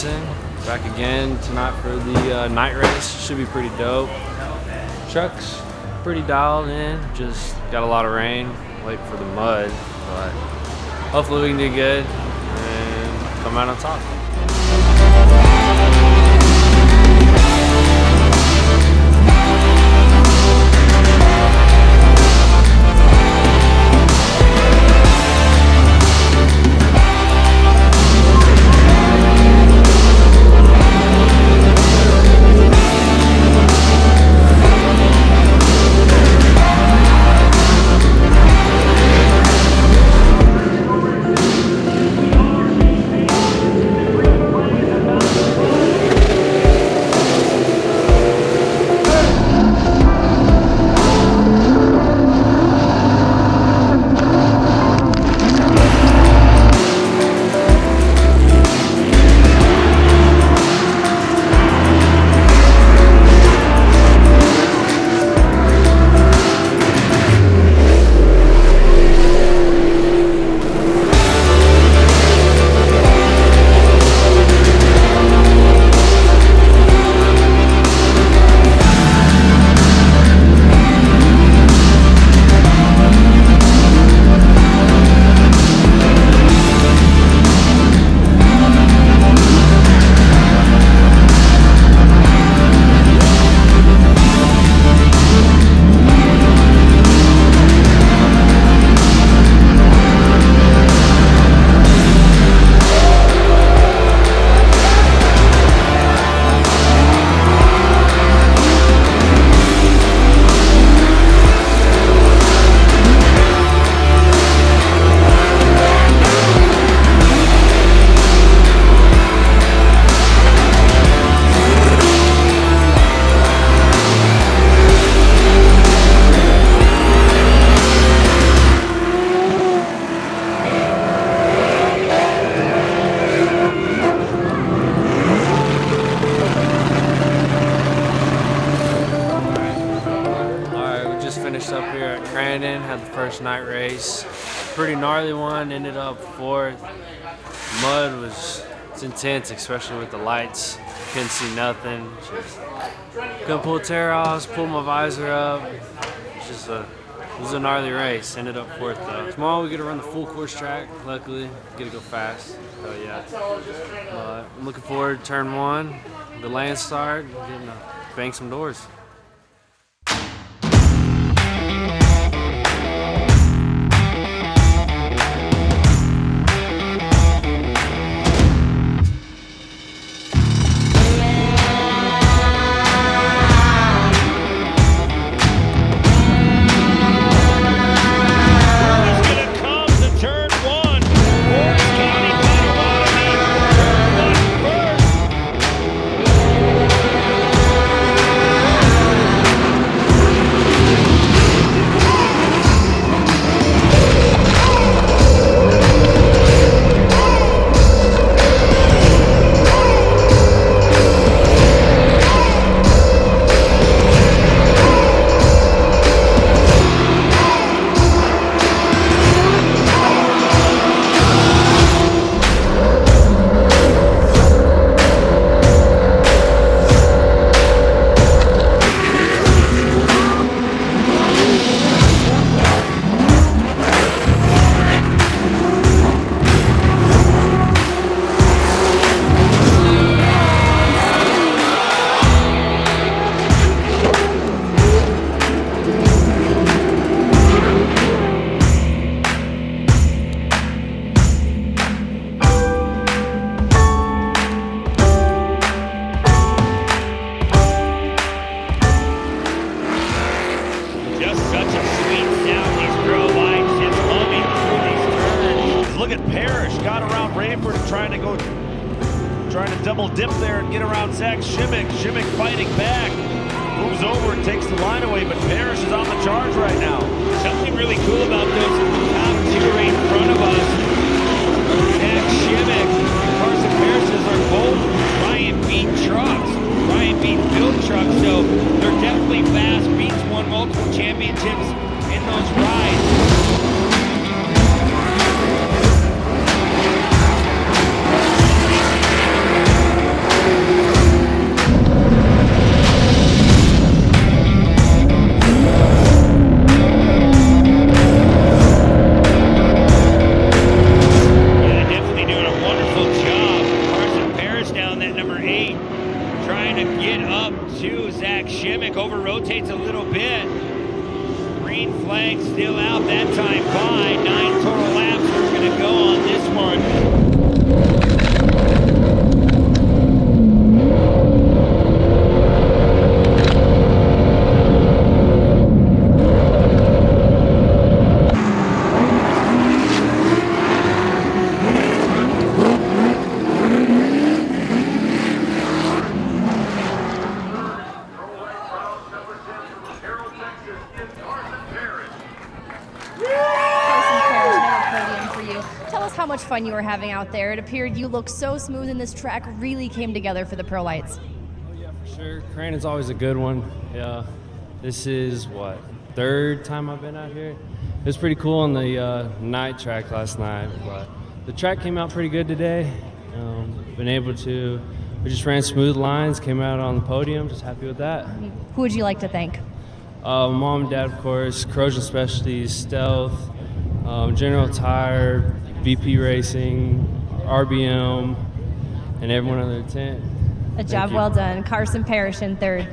Carson, back again tonight for the night race. Should be pretty dope. Truck's pretty dialed in, just got a lot of rain, waiting for the mud, but hopefully we can do good and come out on top. Up here at Crandon, had the first night race. Pretty gnarly one, ended up fourth. Mud it's intense, especially with the lights. Couldn't see nothing. Just couldn't pull tear offs, pull my visor up. It was a gnarly race. Ended up fourth though. Tomorrow we get to run the full course track. Luckily, get to go fast. So yeah. I'm looking forward to turn one, the land start, getting to bang some doors. Look at Parrish, got around Rayford, trying to double dip there and get around Zach Shimmick. Shimmick fighting back, moves over and takes the line away, but Parrish is on the charge right now. Something really cool about those top two right in front of us. Zach Shimmick and Carson Parrish are both Ryan beat trucks. Ryan beat build trucks, so they're definitely fast. Beats won multiple championships in those rides. trying to get up to Zach Shimmick, over-rotates a little bit. Green flag still out, that time by. 9 total laps are going to go on this one. Tell us how much fun you were having out there. It appeared you looked so smooth and this track really came together for the Pro Lights. Oh, yeah, for sure. Crandon's always a good one. Yeah, this is, what, third time I've been out here? It was pretty cool on the night track last night, but the track came out pretty good today. We just ran smooth lines, came out on the podium, just happy with that. Who would you like to thank? Mom and Dad, of course, Corrosion Specialties, Stealth, General Tire, VP Racing, RBM, and everyone on their tent. A job well done. Carson Parrish in third.